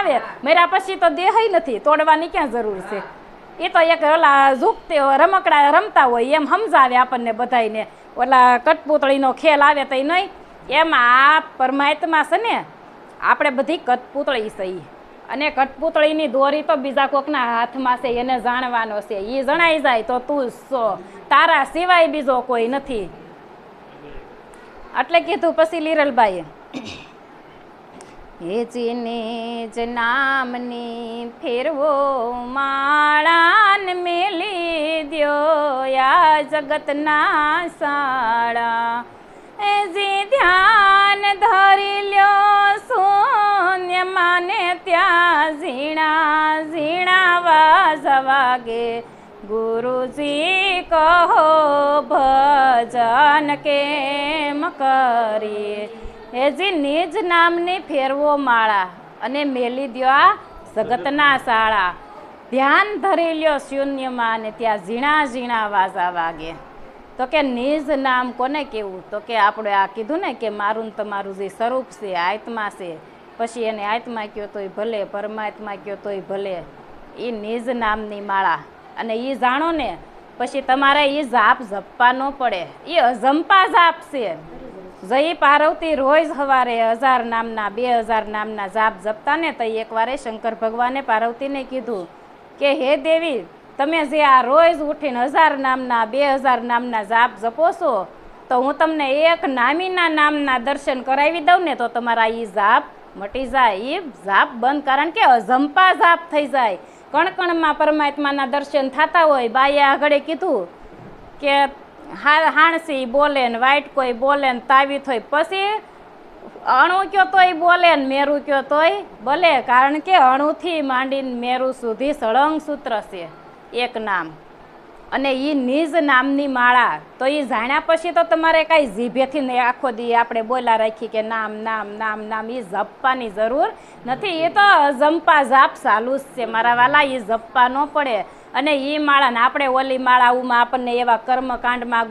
આવે, મર્યા પછી તો દેહ નથી, તોડવાની ક્યાં જરૂર છે? એ તો એક ઓલા ઝૂકતે રમકડા રમતા હોય એમ સમજાવે આપણને બધાને. ઓલા કઠપૂતળીનો ખેલ આવે તો નહીં, એમાં આ પરમાત્મા છે ને આપણે બધી કઠપૂતળી છે. અને કઠપૂતળીની દોરી તો બીજા કોકના હાથમાં છે, એને જાણવાનો છે. એ જણાઈ જાય તો તું છો, તારા સિવાય બીજો કોઈ નથી. એટલે કીધું પછી લીરલબાઈએ, હેજીને જ નામની ફેરવો માળાને મેલી દ્યો આ જગતના શાળા. હેજી ધ્યાન ધરી લ્યો શૂન્યમાં ને ત્યાં ઝીણા ઝીણા વાજ વાગે. ગુરુજી કહો ભજન કેમ કરીએ. હેજી નિજ નામની ફેરવો માળા અને મેલી દ્યો આ જગતના શાળા. ધ્યાન ધરી લ્યો શૂન્યમાં ને ત્યાં ઝીણા ઝીણા વાજા વાગે. તો કે નિજ નામ કોને કેવું? તો કે આપણે આ કીધું ને કે મારું ને તમારું જે સ્વરૂપ છે, આત્મા છે, પછી એને આત્મા કયો તોય ભલે, પરમાત્મા કયો તોય ભલે, એ નિજ નામની માળા. અને એ જાણો ને પછી તમારે એ જાપ જપવા ન પડે, એ અજંપા જાપ છે. જય પાર્વતી રોજ સવારે 1000 નામના 2000 નામના જાપ જપતા ને તો એકવારે શંકર ભગવાને પાર્વતીને કીધું કે હે દેવી, તમે જે આ રોજ ઉઠીને 1000 નામના 2000 નામના જાપ જપો છો, તો હું તમને એક નામીના નામના દર્શન કરાવી દઉં ને તો તમારા એ જાપ મટી જાય, એ જાપ બંધ. કારણ કે અજંપા જાપ થઈ જાય. કણકણમાં પરમાત્માના દર્શન થતા હોય. બાઈએ આગળ કીધું કે હાણસી બોલે ને વાઈટ કોઈ બોલે ને તાવી થોય, પછી અણુ કયો તોય બોલે ને મેરું કયો તોય બોલે. કારણ કે અણુથી માંડીને મેરું સુધી સળંગ સૂત્ર છે એક નામ. અને એ નિજ નામની માળા. તો એ જાણ્યા પછી તો તમારે કાંઈ જીભેથી આખો દી આપણે બોલા રાખી કે નામ નામ નામ નામ, એ જપવાની જરૂર નથી. એ તો જંપા જાપ ચાલુ જ છે મારા વાલા, એ જપવા ન પડે. અને એ માળાને આપણે ઓલી માળાઓમાં આપણને એવા કર્મકાંડમાં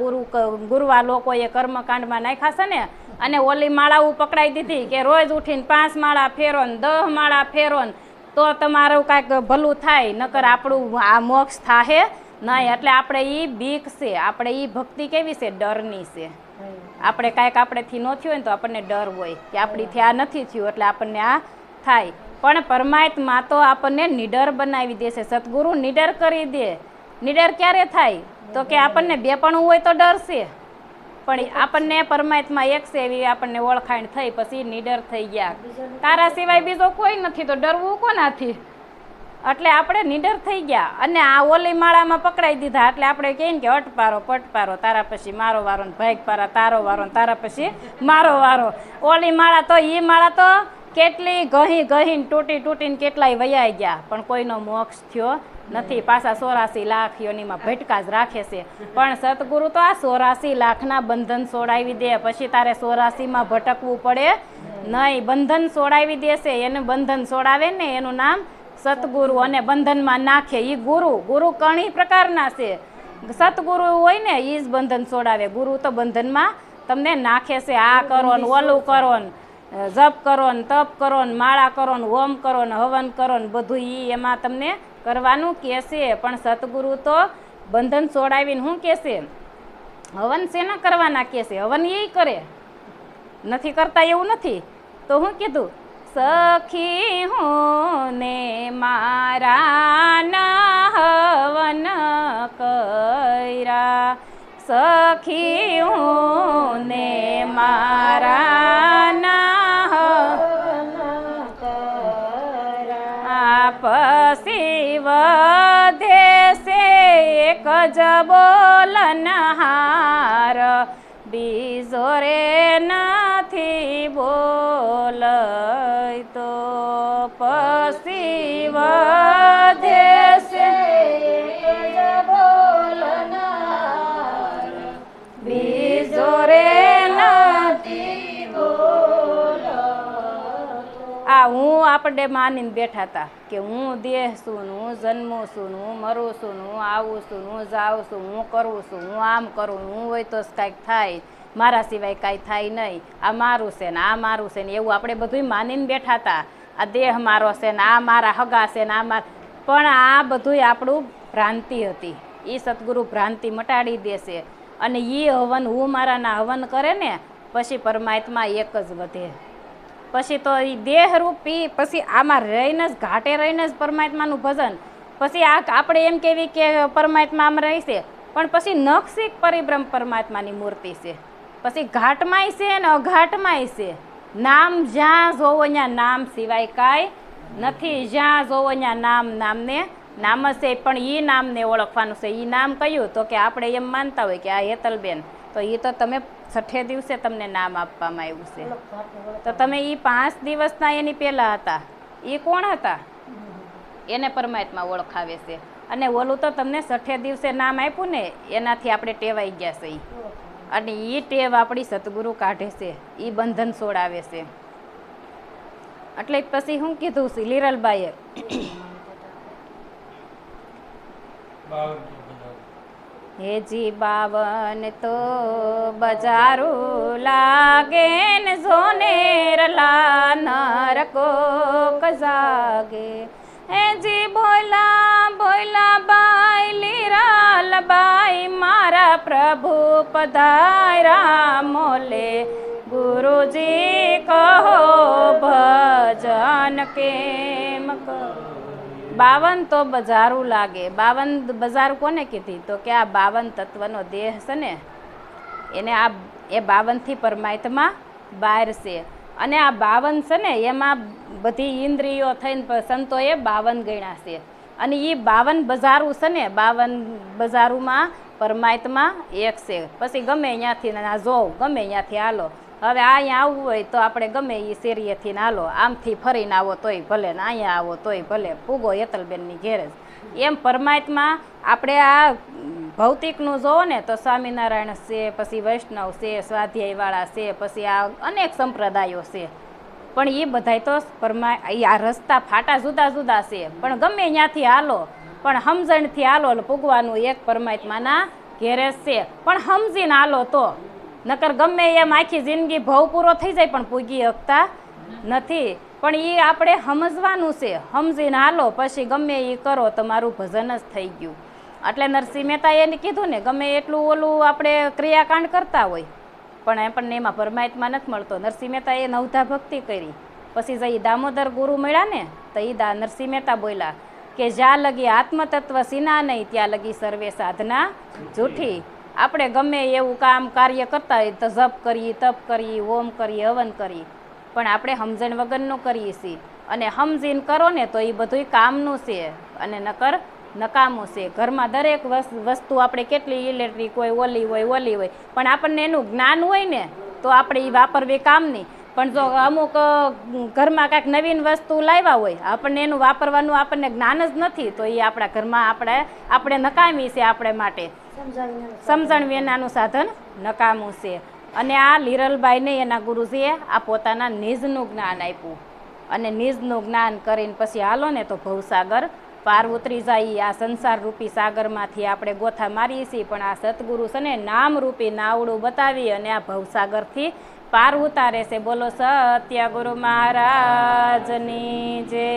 ગુરુવા લોકોએ કર્મકાંડમાં નાખ્યા છે ને, અને ઓલી માળાઓ પકડાઈ દીધી કે રોજ ઉઠીને 5 માળા ફેરો ને 10 માળા ફેરો ને તો તમારું કાંઈક ભલું થાય, નકર આપણું આ મોક્ષ થાહે નહીં. એટલે આપણે એ બીક છે, આપણે એ ભક્તિ કેવી છે? ડરની છે. આપણે કાંઈક આપણેથી ન થયું હોય ને તો આપણને ડર હોય કે આપણીથી આ નથી થયું એટલે આપણને આ થાય. પણ પરમાત્મા તો આપણને નિડર બનાવી દેશે. સદગુરુ નિડર કરી દે. નિડર ક્યારે થાય? તો કે આપણને બેપણું હોય તો ડર છે, પણ આપણને પરમાત્મા એક છે એવી આપણને ઓળખાણ થઈ, પછી નિડર થઈ ગયા. તારા સિવાય બીજો કોઈ નથી તો ડરવું કોનાથી? એટલે આપણે નિડર થઈ ગયા. અને આ ઓલી માળામાં પકડાઈ દીધા એટલે આપણે કહીએ કે અટપારો પટપારો, તારા પછી મારો વારો ને ભાઈક પારા તારો વારો ને તારા પછી મારો વારો. ઓલી માળા તો એ માળા તો કેટલી ગહી ગહીને તૂટી તૂટીને કેટલાય વયાઈ ગયા, પણ કોઈનો મોક્ષ થયો નથી. પાછા 84 લાખ યોનીમાં ભટકા જ રાખે છે. પણ સતગુરુ તો આ 84 લાખના બંધન છોડાવી દે, પછી તારે 84માં ભટકવું પડે નહીં. બંધન છોડાવી દેશે. એને બંધન છોડાવે ને એનું નામ સતગુરુ. અને બંધનમાં નાખે એ ગુરુ. ગુરુ ઘણી પ્રકારના છે. સતગુરુ હોય ને એ જ બંધન છોડાવે. ગુરુ તો બંધનમાં તમને નાખે છે. આ કરો ને ઓલું કરો ને, જપ કરો ને તપ કરો ને માળા કરો ને હોમ કરો ને હવન કરો ને બધું એ એમાં તમને કરવાનું કહેશે. પણ સતગુરુ તો બંધન છોડાવીને શું કહેશે? હવન શેના કરવાના કહેશે? હવન એ કરે, નથી કરતા એવું નથી. તો હું કીધું સખી હું ને મારા ના હવન કર્યા, સખી હું ને મારા ના હવન કર્યા. પછી વધે છે એક જ બોલનહાર, બીજો રે નથી બોલય તો. પછી વધે છે એક જ બોલનહાર, બીજો રે નથી બોલય. આ હું આપણે માનીને બેઠા હતા કે હું દેહ છું, હું જન્મું છું, હું મરું છું, હું આવું છું, હું જાઉં છું, હું કરું છું, હું આમ કરું, હું હોય તો કાંઈક થાય, મારા સિવાય કાંઈ થાય નહીં, આ મારું છે ને આ મારું છે ને, એવું આપણે બધું માનીને બેઠા હતા. આ દેહ મારો છે ને આ મારા હગા છે ને પણ આ બધુંય આપણું ભ્રાંતિ હતી. એ સદગુરુ ભ્રાંતિ મટાડી દેશે અને એ હવન હું મારાના હવન કરે ને પછી પરમાત્મા એક જ વધે. પછી તો એ દેહરૂપી પછી આમાં રહીને જ ઘાટે રહીને જ પરમાત્માનું ભજન. પછી આ આપણે એમ કહેવી કે પરમાત્મા આમ રહેશે, પણ પછી નખશીક પરિબ્રહ્મ પરમાત્માની મૂર્તિ છે. પછી ઘાટમાંય છે ને અઘાટમાંય છે. નામ જ્યાં જોવો ત્યાં નામ સિવાય કાંઈ નથી. જ્યાં જોવો ત્યાં નામને નામ જ છે. પણ એ નામને ઓળખવાનું છે. એ નામ કયું? તો કે આપણે એમ માનતા હોય કે આ હેતલબેન, તો એ તો તમે 6 દિવસે તમને નામ આપવામાં આવ્યું છે. તો તમે એ 5 દિવસના એની પહેલા હતા, એ કોણ હતા? એને પરમાત્મા ઓળખાવે છે. અને ઓલું તો તમને 6 દિવસે નામ આપ્યું ને, એનાથી આપણે ટેવાઈ ગયા છે. અને એ ટેવ આપણી સદગુરુ કાઢે છે, એ બંધન છોડાવે છે. એટલે પછી શું કીધું છે લીરલબાઈએ? હેજી 52 તો બજારું લાગે ને ઝોનેરલા નરકો કજાગે. હેજી બોલા બોલા બાઈ લીરલબાઈ, મારા પ્રભુ પધાર્યા મોલે. ગુરુજી કહો ભજન કેમ કરું? 52 તો બજારું લાગે. 52 બજાર કોને કીધી? તો કે આ 52 તત્વનો દેહ છે ને, એને એ 52 થી પરમાત્મા બહાર છે. અને આ 52 છે ને, એમાં બધી ઇન્દ્રિયો થઈને સંતોએ 52 ગણ્યા છે. અને એ 52 બજારું છે ને, 52 બજારુમાં પરમાત્મા એક છે. પછી ગમે ત્યાંથી ના જોવ, ગમે ત્યાંથી હાલો. હવે અહીંયા આવવું હોય તો આપણે ગમે એ શેરીએથી હાલો, આમથી ફરીને આવો તોય ભલે, ને અહીંયા આવો તોય ભલે, પૂગો હેતલબેનની ઘેર જ. એમ પરમાત્મા આપણે આ ભૌતિકનું જોવો ને તો સ્વામિનારાયણ છે, પછી વૈષ્ણવ છે, સ્વાધ્યાયવાળા છે, પછી આ અનેક સંપ્રદાયો છે. પણ એ બધાય તો આ રસ્તા ફાટા જુદા જુદા છે, પણ ગમે ત્યાંથી હાલો, પણ સમજણથી હાલો એટલે પૂગવાનું એક પરમાત્માના ઘેરે છે. પણ સમજીને હાલો તો, નકર ગમે એમ આખી જિંદગી ભવ પૂરો થઈ જાય પણ પૂગી શકતા નથી. પણ એ આપણે સમજવાનું છે, સમજીને હાલો પછી ગમે એ કરો, તમારું ભજન જ થઈ ગયું. એટલે નરસિંહ મહેતાએ એને કીધું ને, ગમે એટલું ઓલું આપણે ક્રિયાકાંડ કરતા હોય પણ આપણને એમાં પરમાત્મા નથી મળતો. નરસિંહ મહેતાએ 9ધા ભક્તિ કરી, પછી જઈ દામોદર ગુરુ મળ્યા ને, તો એ નરસિંહ મહેતા બોલ્યા કે જ્યાં લગી આત્મતત્વ સીના નહીં ત્યાં લગી સર્વે સાધના જૂઠી. આપણે ગમે એવું કામ કાર્ય કરતા હોય તો જપ કરીએ, તપ કરીએ, ઓમ કરીએ, હવન કરીએ, પણ આપણે સમજણ વગરનું કરીએ છીએ. અને સમજીને કરો ને તો એ બધું કામનું છે, અને નકર નકામું છે. ઘરમાં દરેક વસ્તુ આપણે કેટલી ઇલેક્ટ્રિક હોય, ઓલી હોય, પણ આપણને એનું જ્ઞાન હોય ને તો આપણે એ વાપરવી કામની. પણ જો અમુક ઘરમાં કાંઈક નવીન વસ્તુ લાવ્યા હોય, આપણને એનું વાપરવાનું આપણને જ્ઞાન જ નથી, તો એ આપણા ઘરમાં આપણે નકામી છે. આપણે માટે સમજણ વિનાનું સાધન નકામું છે. અને આ લીરલબાઈને એના ગુરુજીએ આ પોતાના નિજનું જ્ઞાન આપ્યું. અને નિજનું જ્ઞાન કરીને પછી હાલો ને તો ભવસાગર પાર ઉતરી જાય. આ સંસાર રૂપી સાગરમાંથી આપણે ગોથા મારીએ છીએ, પણ આ સતગુરુ છે ને નામ રૂપી નાવડું બતાવી અને આ ભવસાગરથી પાર ઉતારે છે. બોલો સત્ય ગુરુ મહારાજની જય.